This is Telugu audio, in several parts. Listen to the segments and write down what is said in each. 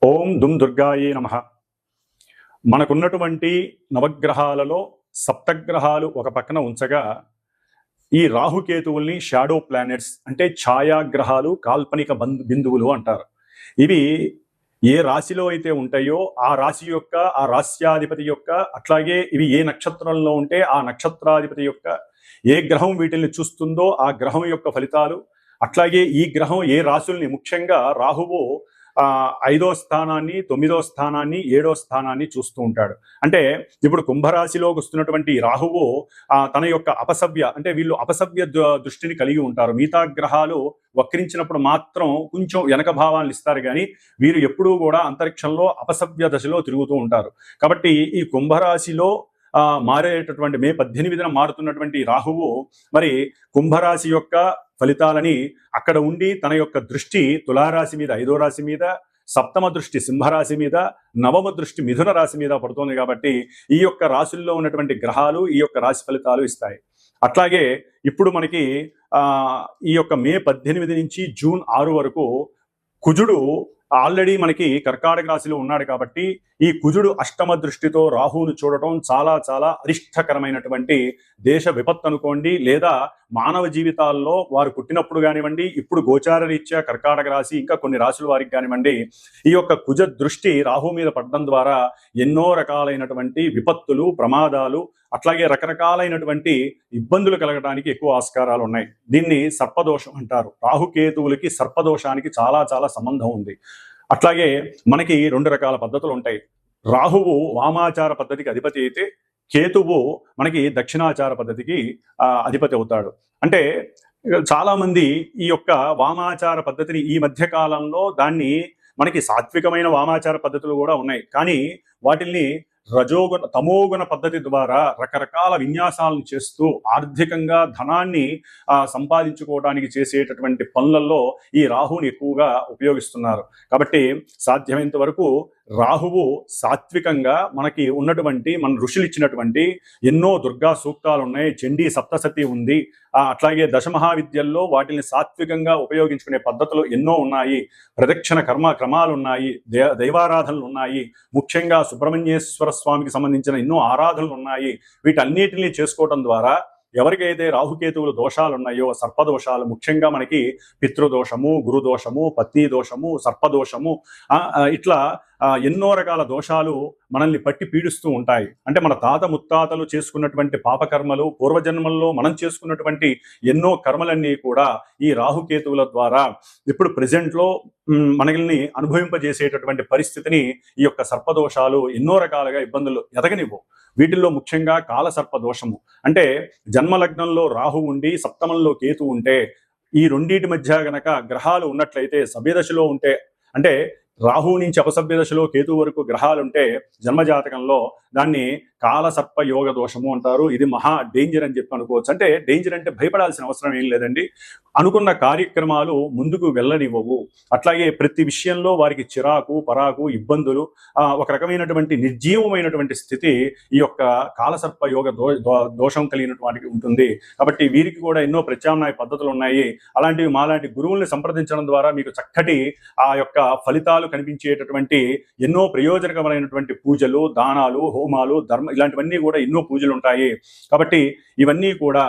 ఓం దుమ్ దుర్గాయే నమః. మనకున్నటువంటి నవగ్రహాలలో సప్తగ్రహాలు ఒక పక్కన ఉంచగా ఈ రాహుకేతువుల్ని షాడో ప్లానెట్స్ అంటే ఛాయాగ్రహాలు, కాల్పనిక బిందువులు అంటారు. ఇవి ఏ రాశిలో అయితే ఉంటాయో ఆ రాశి యొక్క, ఆ రాశ్యాధిపతి యొక్క, అట్లాగే ఇవి ఏ నక్షత్రంలో ఉంటే ఆ నక్షత్రాధిపతి యొక్క, ఏ గ్రహం వీటిల్ని చూస్తుందో ఆ గ్రహం యొక్క ఫలితాలు, అట్లాగే ఈ గ్రహం ఏ రాశుల్ని, ముఖ్యంగా రాహువు 5వ స్థానాన్ని, 9వ స్థానాన్ని, 7వ స్థానాన్ని చూస్తూ ఉంటాడు. అంటే ఇప్పుడు కుంభరాశిలోకి వస్తున్నటువంటి రాహువు తన యొక్క అపసవ్య, అంటే వీళ్ళు అపసవ్య దృష్టిని కలిగి ఉంటారు. మిగతా గ్రహాలు వక్రించినప్పుడు మాత్రం కొంచెం వెనక భావాలను ఇస్తారు, కానీ వీరు ఎప్పుడూ కూడా అంతరిక్షంలో అపసవ్య దశలో తిరుగుతూ ఉంటారు. కాబట్టి ఈ కుంభరాశిలో మారేటటువంటి మే 18న మారుతున్నటువంటి రాహువు మరి కుంభరాశి యొక్క ఫలితాలని అక్కడ ఉండి తన యొక్క దృష్టి తులారాశి మీద, 5వ రాశి మీద, సప్తమ దృష్టి సింహరాశి మీద, నవమ దృష్టి మిథున రాశి మీద పడుతుంది. కాబట్టి ఈ యొక్క రాశుల్లో ఉన్నటువంటి గ్రహాలు ఈ యొక్క రాశి ఫలితాలు ఇస్తాయి. అట్లాగే ఇప్పుడు మనకి ఈ యొక్క మే 18 నుంచి జూన్ 6 వరకు కుజుడు ఆల్రెడీ మనకి కర్కాటక రాశిలో ఉన్నాడు. కాబట్టి ఈ కుజుడు అష్టమ దృష్టితో రాహువును చూడటం చాలా చాలా అరిష్టకరమైనటువంటి దేశ విపత్తు అనుకోండి, లేదా మానవ జీవితాల్లో వారు పుట్టినప్పుడు కానివ్వండి, ఇప్పుడు గోచార రీత్యా కర్కాటక రాశి ఇంకా కొన్ని రాశుల వారికి కానివ్వండి, ఈ యొక్క కుజ దృష్టి రాహు మీద పడడం ద్వారా ఎన్నో రకాలైనటువంటి విపత్తులు, ప్రమాదాలు, అట్లాగే రకరకాలైనటువంటి ఇబ్బందులు కలగడానికి ఎక్కువ ఆస్కారాలు ఉన్నాయి. దీన్ని సర్పదోషం అంటారు. రాహుకేతువులకి సర్పదోషానికి చాలా చాలా సంబంధం ఉంది. అట్లాగే మనకి 2 రకాల పద్ధతులు ఉంటాయి. రాహువు వామాచార పద్ధతికి అధిపతి అయితే, కేతువు మనకి దక్షిణాచార పద్ధతికి అధిపతి అవుతాడు. అంటే చాలా మంది ఈ యొక్క వామాచార పద్ధతిని ఈ మధ్య కాలంలో దాన్ని మనకి సాత్వికమైన వామాచార పద్ధతులు కూడా ఉన్నాయి, కానీ వాటిల్ని రజోగుణ తమోగుణ పద్ధతి ద్వారా రకరకాల విన్యాసాలను చేస్తూ ఆర్థికంగా ధనాన్ని సంపాదించుకోవడానికి చేసేటటువంటి పనులలో ఈ రాహుని ఎక్కువగా ఉపయోగిస్తున్నారు. కాబట్టి సాధ్యమైనంత వరకు రాహువు సాత్వికంగా మనకి ఉన్నటువంటి, మన ఋషులు ఇచ్చినటువంటి ఎన్నో దుర్గా సూక్తాలు ఉన్నాయి, చండీ సప్తసతి ఉంది, అట్లాగే దశమహావిద్యల్లో వాటిని సాత్వికంగా ఉపయోగించుకునే పద్ధతులు ఎన్నో ఉన్నాయి, ప్రదక్షిణ క్రమాలు ఉన్నాయి, దైవారాధనలు ఉన్నాయి, ముఖ్యంగా సుబ్రహ్మణ్యేశ్వర స్వామికి సంబంధించిన ఎన్నో ఆరాధనలు ఉన్నాయి. వీటన్నిటిని చేసుకోవటం ద్వారా ఎవరికైతే రాహుకేతువులు దోషాలు ఉన్నాయో, సర్పదోషాలు, ముఖ్యంగా మనకి పితృదోషము, గురుదోషము, పత్ని దోషము, సర్పదోషము, ఇట్లా ఎన్నో రకాల దోషాలు మనల్ని పట్టి పీడిస్తూ ఉంటాయి. అంటే మన తాత ముత్తాతలు చేసుకున్నటువంటి పాపకర్మలు, పూర్వజన్మల్లో మనం చేసుకున్నటువంటి ఎన్నో కర్మలన్నీ కూడా ఈ రాహుకేతువుల ద్వారా ఇప్పుడు ప్రెజెంట్లో మనల్ని అనుభవింపజేసేటటువంటి పరిస్థితిని ఈ యొక్క సర్పదోషాలు ఎన్నో రకాలుగా ఇబ్బందులు ఎదగనివ్వు. వీటిల్లో ముఖ్యంగా కాలసర్ప దోషము, అంటే జన్మలగ్నంలో రాహు ఉండి సప్తమంలో కేతు ఉంటే, ఈ రెండింటి మధ్య గనక గ్రహాలు ఉన్నట్లయితే, సభ్యదశలో ఉంటే, అంటే రాహు నుంచి అపసభ్య దశలో కేతు వరకు గ్రహాలుంటే జన్మజాతకంలో దాన్ని కాలసర్ప యోగ దోషము అంటారు. ఇది మహా డేంజర్ అని చెప్పి అనుకోవచ్చు. అంటే డేంజర్ అంటే భయపడాల్సిన అవసరం ఏం లేదండి. అనుకున్న కార్యక్రమాలు ముందుకు వెళ్ళనివ్వవు. అట్లాగే ప్రతి విషయంలో వారికి చిరాకు, పరాకు, ఇబ్బందులు, ఒక రకమైనటువంటి నిర్జీవమైనటువంటి స్థితి ఈ యొక్క కాలసర్ప యోగ దోషం కలిగినటువంటి ఉంటుంది. కాబట్టి వీరికి కూడా ఎన్నో ప్రత్యామ్నాయ పద్ధతులు ఉన్నాయి. అలాంటివి మాలాంటి గురువుల్ని సంప్రదించడం ద్వారా మీకు చక్కటి ఆ యొక్క ఫలితాలు కనిపించేటటువంటి ఎన్నో ప్రయోజనకరమైనటువంటి పూజలు, దానాలు, హోమాలు, ధర్మ, ఇలాంటివన్నీ కూడా ఎన్నో పూజలు ఉంటాయి. కాబట్టి ఇవన్నీ కూడా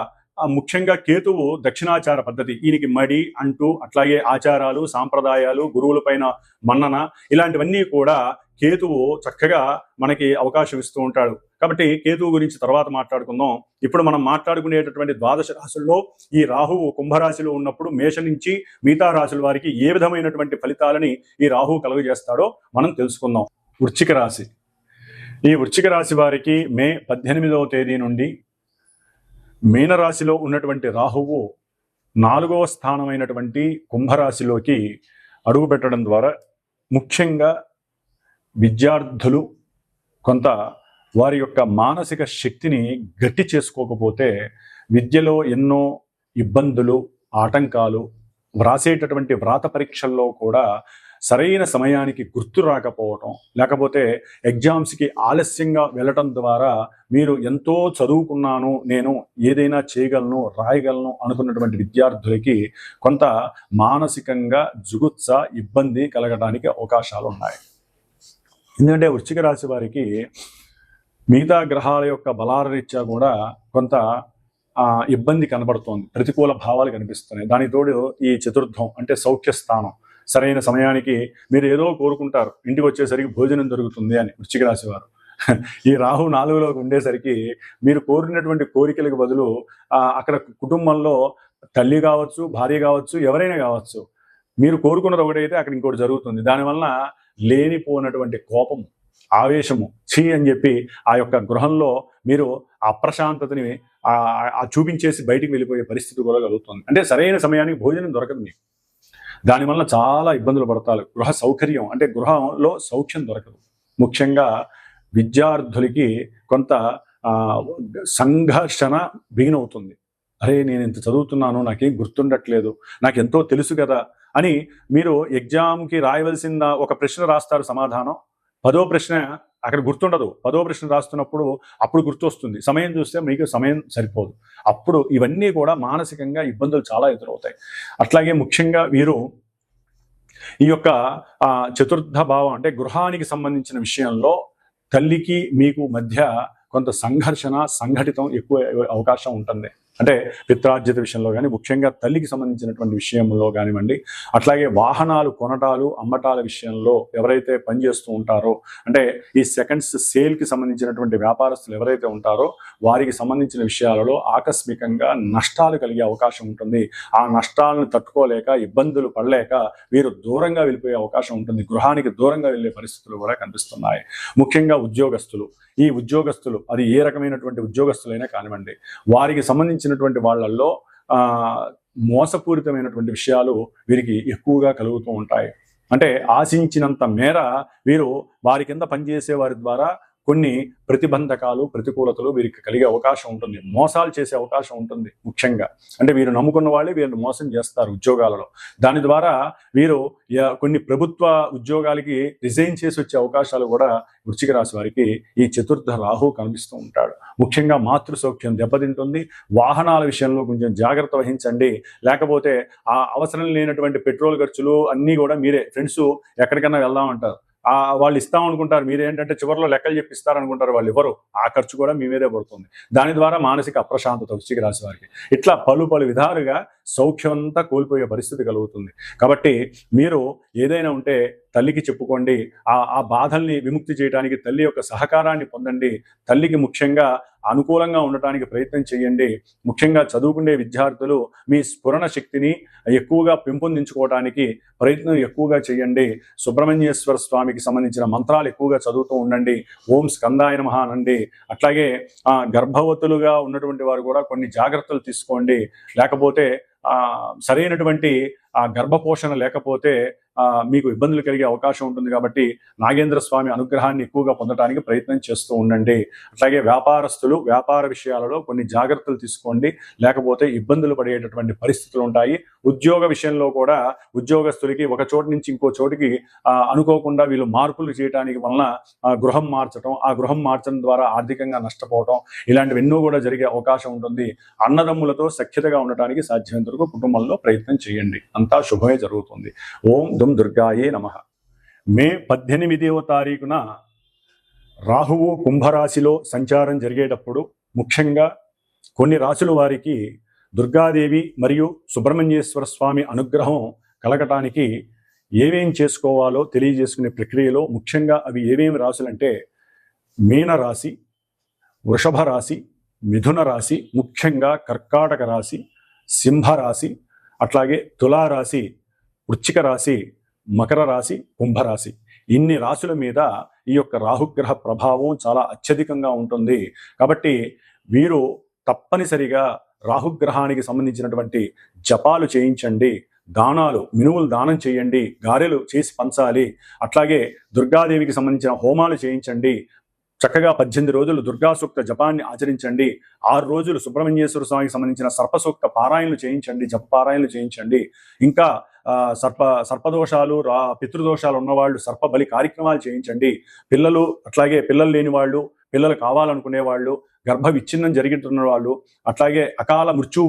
ముఖ్యంగా కేతువు దక్షిణాచార పద్ధతి, ఈయనకి మడి అంటూ, అట్లాగే ఆచారాలు, సాంప్రదాయాలు, గురువుల పైన మన్నన, ఇలాంటివన్నీ కూడా కేతువు చక్కగా మనకి అవకాశం ఇస్తూ ఉంటాడు. కాబట్టి కేతువు గురించి తర్వాత మాట్లాడుకుందాం. ఇప్పుడు మనం మాట్లాడుకునేటటువంటి ద్వాదశ రాశుల్లో ఈ రాహువు కుంభరాశిలో ఉన్నప్పుడు మేష నుంచి మిగతా రాశుల వారికి ఏ విధమైనటువంటి ఫలితాలని ఈ రాహువు కలుగజేస్తాడో మనం తెలుసుకుందాం. వృశ్చిక రాశి. ఈ వృశ్చిక రాశి వారికి మే 18వ తేదీ నుండి మీనరాశిలో ఉన్నటువంటి రాహువు 4వ స్థానమైనటువంటి కుంభరాశిలోకి అడుగుపెట్టడం ద్వారా ముఖ్యంగా విద్యార్థులు కొంత వారి యొక్క మానసిక శక్తిని గట్టి చేసుకోకపోతే విద్యలో ఎన్నో ఇబ్బందులు, ఆటంకాలు, వ్రాసేటటువంటి వ్రాత పరీక్షల్లో కూడా సరైన సమయానికి గుర్తు రాకపోవటం, లేకపోతే ఎగ్జామ్స్కి ఆలస్యంగా వెళ్ళటం ద్వారా మీరు ఎంతో చదువుకున్నాను, నేను ఏదైనా చేయగలను, రాయగలను అనుకున్నటువంటి విద్యార్థులకి కొంత మానసికంగా జుగుత్స, ఇబ్బంది కలగడానికి అవకాశాలు ఉన్నాయి. ఎందుకంటే వృశ్చిక రాశి వారికి మిగతా గ్రహాల యొక్క బలాల రీత్యా కూడా కొంత ఇబ్బంది కనబడుతోంది, ప్రతికూల భావాలు కనిపిస్తున్నాయి. దానికి తోడు ఈ చతుర్థం అంటే సౌఖ్య స్థానం, సరైన సమయానికి మీరు ఏదో కోరుకుంటారు, ఇంటికి వచ్చేసరికి భోజనం దొరుకుతుంది అని వృశ్చిక రాశి వారు. ఈ రాహు 4లోకి ఉండేసరికి మీరు కోరినటువంటి కోరికలకు బదులు అక్కడ కుటుంబంలో తల్లి కావచ్చు, భార్య కావచ్చు, ఎవరైనా కావచ్చు, మీరు కోరుకున్నది ఒకటైతే అక్కడ ఇంకోటి జరుగుతుంది. దానివల్ల లేనిపోయినటువంటి కోపం, ఆవేశము, ఛీ అని చెప్పి ఆ యొక్క గృహంలో మీరు అప్రశాంతతని చూపించేసి బయటికి వెళ్ళిపోయే పరిస్థితి కూడా కలుగుతుంది. అంటే సరైన సమయానికి భోజనం దొరకదు మీకు, దానివల్ల చాలా ఇబ్బందులు పడతారు. గృహ సౌకర్యం అంటే గృహంలో సౌఖ్యం దొరకదు. ముఖ్యంగా విద్యార్థులకి కొంత సంఘర్షణ బిగిన్ అవుతుంది. అరే నేను ఇంత చదువుతున్నాను, నాకేం గుర్తుండట్లేదు, నాకెంతో తెలుసు కదా అని మీరు ఎగ్జామ్కి రాయవలసిన ఒక ప్రశ్న రాస్తారు, సమాధానం 10వ ప్రశ్న అక్కడ గుర్తుండదు. 10వ ప్రశ్న రాస్తున్నప్పుడు అప్పుడు గుర్తొస్తుంది, సమయం చూస్తే మీకు సమయం సరిపోదు. అప్పుడు ఇవన్నీ కూడా మానసికంగా ఇబ్బందులు చాలా ఎదురవుతాయి. అట్లాగే ముఖ్యంగా వీరు ఈ యొక్క చతుర్థ భావం అంటే గృహానికి సంబంధించిన విషయంలో తల్లికి మీకు మధ్య కొంత సంఘర్షణ, సంఘటితం ఎక్కువ అవకాశం ఉంటుంది. అంటే పిత్రార్జిత విషయంలో కానీ, ముఖ్యంగా తల్లికి సంబంధించినటువంటి విషయంలో కానివ్వండి. అట్లాగే వాహనాలు కొనటాలు, అమ్మటాల విషయంలో ఎవరైతే పనిచేస్తూ ఉంటారో, అంటే ఈ సెకండ్స్ సేల్కి సంబంధించినటువంటి వ్యాపారస్తులు ఎవరైతే ఉంటారో వారికి సంబంధించిన విషయాలలో ఆకస్మికంగా నష్టాలు కలిగే అవకాశం ఉంటుంది. ఆ నష్టాలను తట్టుకోలేక, ఇబ్బందులు పడలేక వీరు దూరంగా వెళ్ళిపోయే అవకాశం ఉంటుంది. గృహానికి దూరంగా వెళ్ళే పరిస్థితులు కూడా కనిపిస్తున్నాయి. ముఖ్యంగా ఉద్యోగస్తులు, ఈ ఉద్యోగస్తులు అది ఏ రకమైనటువంటి ఉద్యోగస్తులైనా కానివ్వండి, వారికి సంబంధించినటువంటి వాళ్ళల్లో మోసపూరితమైనటువంటి విషయాలు వీరికి ఎక్కువగా కలుగుతూ ఉంటాయి. అంటే ఆశించినంత మేర వీరు వారి కింద పనిచేసే వారి ద్వారా కొన్ని ప్రతిబంధకాలు, ప్రతికూలతలు వీరికి కలిగే అవకాశం ఉంటుంది. మోసాలు చేసే అవకాశం ఉంటుంది. ముఖ్యంగా అంటే వీరు నమ్ముకున్న వాళ్ళే వీరిని మోసం చేస్తారు ఉద్యోగాలలో. దాని ద్వారా వీరు కొన్ని ప్రభుత్వ ఉద్యోగాలకి రిజైన్ చేసి వచ్చే అవకాశాలు కూడా వృశ్చిక రాశి వారికి ఈ చతుర్థ రాహు కనిపిస్తూ ఉంటాడు. ముఖ్యంగా మాతృ సౌఖ్యం దెబ్బతింటుంది. వాహనాల విషయంలో కొంచెం జాగ్రత్త వహించండి. లేకపోతే ఆ అవసరం లేనటువంటి పెట్రోల్ ఖర్చులు అన్నీ కూడా మీరే, ఫ్రెండ్స్ ఎక్కడికైనా వెళ్దామంటారు, వాళ్ళు ఇస్తామనుకుంటారు, మీరేంటంటే చివరిలో లెక్కలు చెప్పిస్తారనుకుంటారు, వాళ్ళు ఎవరు, ఆ ఖర్చు కూడా మీ మీదే పడుతుంది. దాని ద్వారా మానసిక అప్రశాంతత వృశ్చిక రాశి వారికి ఇట్లా పలు విధాలుగా సౌఖ్యం అంతా కోల్పోయే పరిస్థితి కలుగుతుంది. కాబట్టి మీరు ఏదైనా ఉంటే తల్లికి చెప్పుకోండి. ఆ బాధల్ని విముక్తి చేయడానికి తల్లి యొక్క సహకారాన్ని పొందండి. తల్లికి ముఖ్యంగా అనుకూలంగా ఉండటానికి ప్రయత్నం చేయండి. ముఖ్యంగా చదువుకునే విద్యార్థులు మీ స్ఫురణ శక్తిని ఎక్కువగా పెంపొందించుకోవడానికి ప్రయత్నం ఎక్కువగా చేయండి. సుబ్రహ్మణ్యేశ్వర స్వామికి సంబంధించిన మంత్రాలు ఎక్కువగా చదువుతూ ఉండండి. ఓం స్కందాయ నమః అనండి. అట్లాగే గర్భవతులుగా ఉన్నటువంటి వారు కూడా కొన్ని జాగ్రత్తలు తీసుకోండి. లేకపోతే సరైనటువంటి గర్భపోషణ లేకపోతే మీకు ఇబ్బందులు కలిగే అవకాశం ఉంటుంది. కాబట్టి నాగేంద్ర స్వామి అనుగ్రహాన్ని ఎక్కువగా పొందడానికి ప్రయత్నం చేస్తూ ఉండండి. అట్లాగే వ్యాపారస్తులు వ్యాపార విషయాలలో కొన్ని జాగ్రత్తలు తీసుకోండి, లేకపోతే ఇబ్బందులు పడేటటువంటి పరిస్థితులు ఉంటాయి. ఉద్యోగ విషయంలో కూడా ఉద్యోగస్తులకి ఒక చోటు నుంచి ఇంకో చోటికి అనుకోకుండా వీళ్ళు మార్పులు చేయడానికి వలన గృహం మార్చడం, ఆ గృహం మార్చడం ద్వారా ఆర్థికంగా నష్టపోవడం, ఇలాంటివి ఎన్నో కూడా జరిగే అవకాశం ఉంటుంది. అన్నదమ్ములతో సఖ్యతగా ఉండటానికి సాధ్యమైనంత వరకు కుటుంబంలో ప్రయత్నం చేయండి. అంతా శుభమే జరుగుతుంది. ఓం దుమ్ దుర్గాయే నమః. మే 18వ తారీఖున రాహువు కుంభరాశిలో సంచారం జరిగేటప్పుడు ముఖ్యంగా కొన్ని రాశుల వారికి దుర్గాదేవి మరియు సుబ్రహ్మణ్యేశ్వర స్వామి అనుగ్రహం కలగటానికి ఏమేం చేసుకోవాలో తెలియజేసుకునే ప్రక్రియలో ముఖ్యంగా అవి ఏమేమి రాశులంటే మీనరాశి, వృషభ రాశి, మిథున రాశి, ముఖ్యంగా కర్కాటక రాశి, సింహరాశి, అట్లాగే తులారాశి, వృశ్చిక రాశి, మకర రాశి, కుంభరాశి. ఇన్ని రాశుల మీద ఈ యొక్క రాహుగ్రహ ప్రభావం చాలా అత్యధికంగా ఉంటుంది. కాబట్టి వీరు తప్పనిసరిగా రాహుగ్రహానికి సంబంధించినటువంటి జపాలు చేయించండి, దానాలు, మినుములు దానం చేయండి, గారెలు చేసి పంచాలి. అట్లాగే దుర్గాదేవికి సంబంధించిన హోమాలు చేయించండి. చక్కగా 18 రోజులు దుర్గా సూక్త జపాన్ని ఆచరించండి. 6 రోజులు సుబ్రహ్మణ్యేశ్వర స్వామికి సంబంధించిన సర్పసూక్త పారాయణలు చేయించండి, జప పారాయణలు చేయించండి. ఇంకా సర్పదోషాలు, పితృదోషాలు ఉన్నవాళ్ళు సర్ప బలి కార్యక్రమాలు చేయించండి. పిల్లలు, అట్లాగే పిల్లలు లేని వాళ్ళు, పిల్లలు కావాలనుకునే వాళ్ళు గర్భ విచ్ఛిన్నం జరుగుతున్న వాళ్ళు, అట్లాగే అకాల మృత్యువు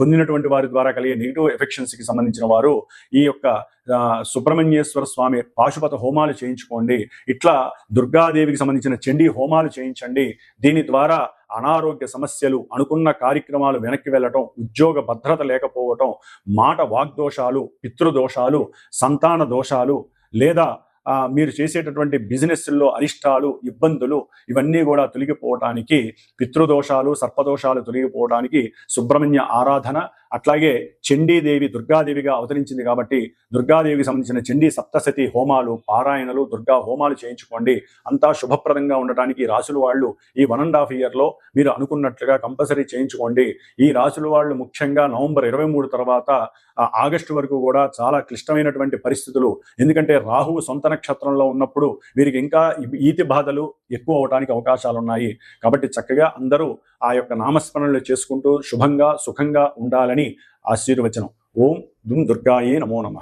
పొందినటువంటి వారి ద్వారా కలిగే నెగిటివ్ ఎఫెక్షన్స్కి సంబంధించిన వారు ఈ యొక్క సుబ్రహ్మణ్యేశ్వర స్వామి పాశుపత హోమాలు చేయించుకోండి. ఇట్లా దుర్గాదేవికి సంబంధించిన చండీ హోమాలు చేయించండి. దీని ద్వారా అనారోగ్య సమస్యలు, అనుకున్న కార్యక్రమాలు వెనక్కి వెళ్ళటం, ఉద్యోగ భద్రత లేకపోవటం, మాట వాగ్దోషాలు, పితృదోషాలు, సంతాన దోషాలు, లేదా మీరు చేసేటటువంటి బిజినెస్ల్లో అరిష్టాలు, ఇబ్బందులు ఇవన్నీ కూడా తొలగిపోవటానికి, పితృదోషాలు, సర్పదోషాలు తొలగిపోవడానికి సుబ్రహ్మణ్య ఆరాధన, అట్లాగే చండీదేవి దుర్గాదేవిగా అవతరించింది కాబట్టి దుర్గాదేవికి సంబంధించిన చండీ సప్తశతి హోమాలు, పారాయణలు, దుర్గా హోమాలు చేయించుకోండి. అంతా శుభప్రదంగా ఉండటానికి రాసుల వాళ్ళు ఈ 1.5 yearలో మీరు అనుకున్నట్లుగా కంపల్సరీ చేయించుకోండి. ఈ రాసుల వాళ్ళు ముఖ్యంగా నవంబర్ 23 తర్వాత ఆగస్టు వరకు కూడా చాలా క్లిష్టమైనటువంటి పరిస్థితులు. ఎందుకంటే రాహువు సొంత నక్షత్రంలో ఉన్నప్పుడు వీరికి ఇంకా ఈతి బాధలు ఎక్కువ అవడానికి అవకాశాలు ఉన్నాయి. కాబట్టి చక్కగా అందరూ ఆ యొక్క నామస్మరణలు చేసుకుంటూ శుభంగా సుఖంగా ఉండాలని ఆశీర్వచనం. ఓం దుమ్ దుర్గాయే నమో నమః.